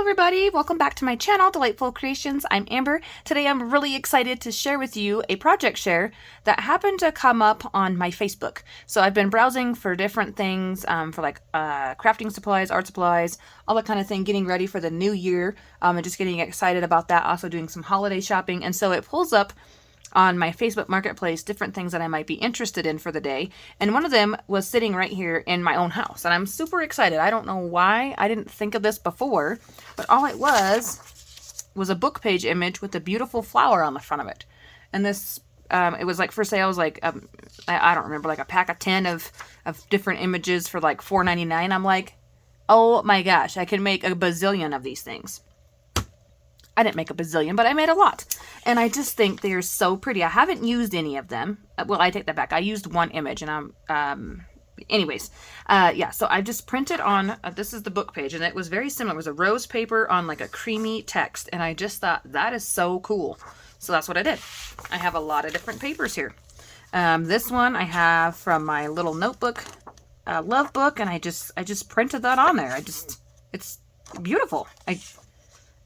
Hello everybody, welcome back to my channel, Delightful Creations. I'm Amber. Today I'm really excited to share with you a project share that happened to come up on my Facebook. So I've been browsing for different things, for like crafting supplies, art supplies, all that kind of thing, getting ready for the new year, and just getting excited about that, also doing some holiday shopping. And so it pulls up on my Facebook Marketplace different things that I might be interested in for the day. And one of them was sitting right here in my own house. And I'm super excited. I don't know why I didn't think of this before, but all it was a book page image with a beautiful flower on the front of it. And this, it was like for sale. It was like, I don't remember, like a pack of 10 of different images for like $4.99. I'm like, oh my gosh, I can make a bazillion of these things. I didn't make a bazillion, but I made a lot. And I just think they're so pretty. I haven't used any of them. Well, I take that back. I used one image and yeah, so I just printed on, this is the book page, and it was very similar. It was a rose paper on like a creamy text, and I just thought that is so cool. So that's what I did. I have a lot of different papers here. This one I have from my little notebook, love book, and I just printed that on there. It's beautiful.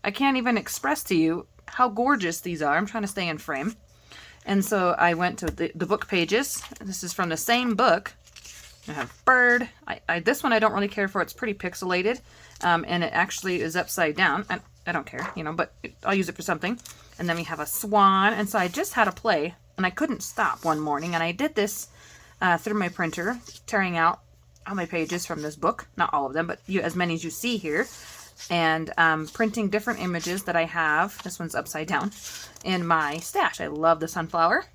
I can't even express to you how gorgeous these are. I'm trying to stay in frame. And so I went to the book pages. This is from the same book. I have bird. This one I don't really care for. It's pretty pixelated. And it actually is upside down. I don't care, you know, but I'll use it for something. And then we have a swan. And so I just had a play, and I couldn't stop one morning. And I did this through my printer, tearing out all my pages from this book. Not all of them, but as many as you see here. And printing different images that I have. This one's upside down in my stash. I love the sunflower.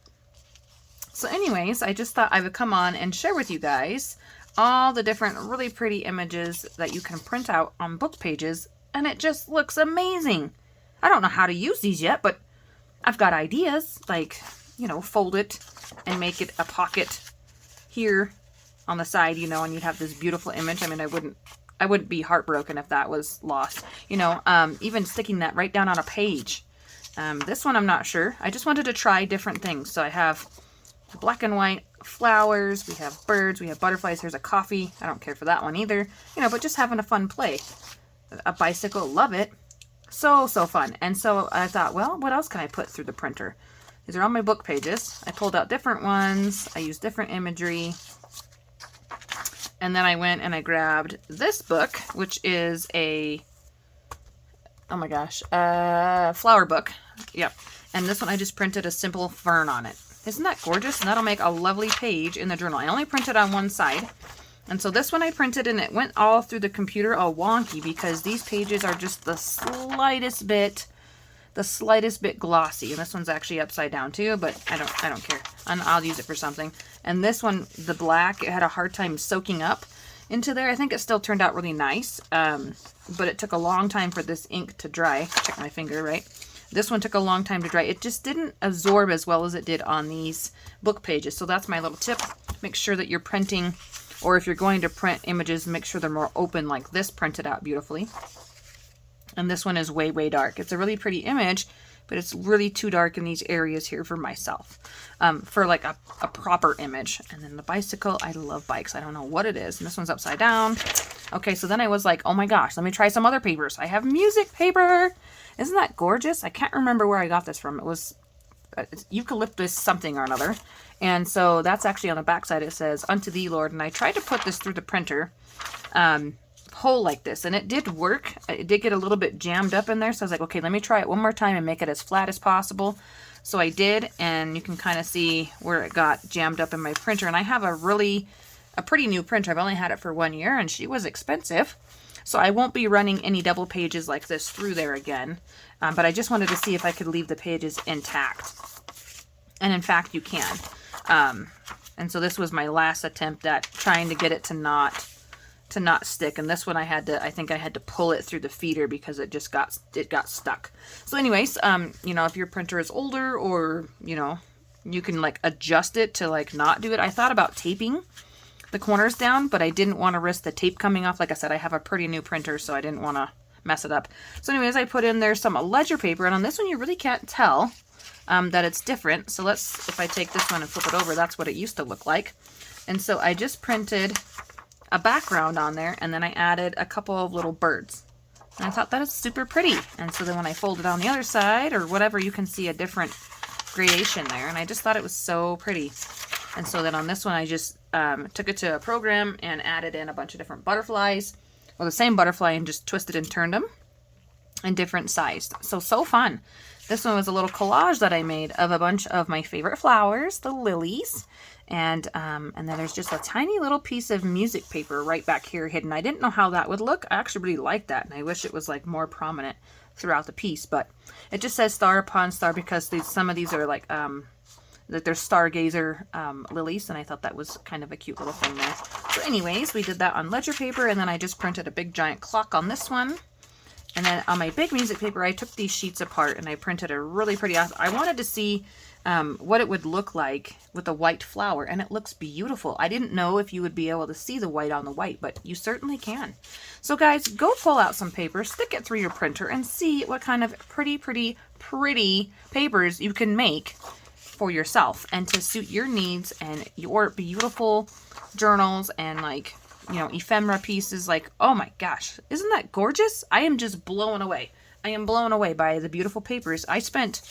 So anyways, I just thought I would come on and share with you guys all the different really pretty images that you can print out on book pages, and it just looks amazing. I don't know how to use these yet, but I've got ideas, like, you know, fold it and make it a pocket here on the side, you know, and you'd have this beautiful image. I mean, I wouldn't be heartbroken if that was lost. You know, even sticking that right down on a page. This one I'm not sure. I just wanted to try different things. So I have black and white flowers. We have birds. We have butterflies. Here's a coffee. I don't care for that one either. You know, but just having a fun play. A bicycle. Love it. So fun. And so I thought, well, what else can I put through the printer? These are all my book pages. I pulled out different ones. I used different imagery. And then I went and I grabbed this book, which is a, oh my gosh, flower book. Yep. And this one I just printed a simple fern on it. Isn't that gorgeous? And that'll make a lovely page in the journal. I only printed on one side. And so this one I printed, and it went all through the computer all wonky because these pages are just the slightest bit glossy. And this one's actually upside down too, but I don't care. I'll use it for something. And this one, the black, it had a hard time soaking up into there. I think it still turned out really nice, but it took a long time for this ink to dry. Check my finger, right? This one took a long time to dry. It just didn't absorb as well as it did on these book pages. So that's my little tip. Make sure that you're printing, or if you're going to print images, make sure they're more open like this printed out beautifully. And this one is way, way dark. It's a really pretty image, but it's really too dark in these areas here for myself, for like a proper image. And then the bicycle, I love bikes. I don't know what it is. And this one's upside down. Okay, so then I was like, oh my gosh, let me try some other papers. I have music paper. Isn't that gorgeous? I can't remember where I got this from. It was eucalyptus something or another. And so that's actually on the back side. It says, "Unto thee, Lord." And I tried to put this through the printer, hole like this, and it did work. It did get a little bit jammed up in there, so I was like, okay, let me try it one more time and make it as flat as possible. So I did, and you can kind of see where it got jammed up in my printer. And I have a pretty new printer. I've only had it for 1 year, and she was expensive, so I won't be running any double pages like this through there again, but I just wanted to see if I could leave the pages intact, and in fact you can. And so this was my last attempt at trying to get it to not stick. And this one I think I had to pull it through the feeder because it got stuck. So anyways, you know, if your printer is older, or, you know, you can like adjust it to like not do it. I thought about taping the corners down, but I didn't want to risk the tape coming off. Like I said, I have a pretty new printer, so I didn't want to mess it up. So anyways, I put in there some ledger paper, and on this one you really can't tell that it's different. So if I take this one and flip it over, that's what it used to look like. And so I just printed a background on there, and then I added a couple of little birds. And I thought that is super pretty. And so then when I fold it on the other side or whatever, you can see a different gradation there. And I just thought it was so pretty. And so then on this one, I just took it to a program and added in a bunch of different butterflies. Well, the same butterfly, and just twisted and turned them in different sized. So fun. This one was a little collage that I made of a bunch of my favorite flowers, the lilies. And then there's just a tiny little piece of music paper right back here hidden. I didn't know how that would look. I actually really like that, and I wish it was like more prominent throughout the piece. But it just says star upon star because some of these are like that they're stargazer lilies, and I thought that was kind of a cute little thing there. So anyways, we did that on ledger paper, and then I just printed a big giant clock on this one. And then on my big music paper, I took these sheets apart and I printed a really pretty, I wanted to see what it would look like with a white flower, and it looks beautiful. I didn't know if you would be able to see the white on the white, but you certainly can. So guys, go pull out some paper, stick it through your printer, and see what kind of pretty papers you can make for yourself and to suit your needs and your beautiful journals and like, you know, ephemera pieces. Like, oh my gosh, isn't that gorgeous? I am just blown away. I am blown away by the beautiful papers. I spent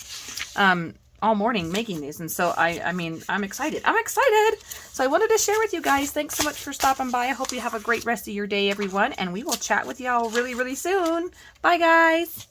all morning making these, and so I mean, I'm excited. I'm excited. So I wanted to share with you guys. Thanks so much for stopping by. I hope you have a great rest of your day, everyone, and we will chat with y'all really, really soon. Bye, guys.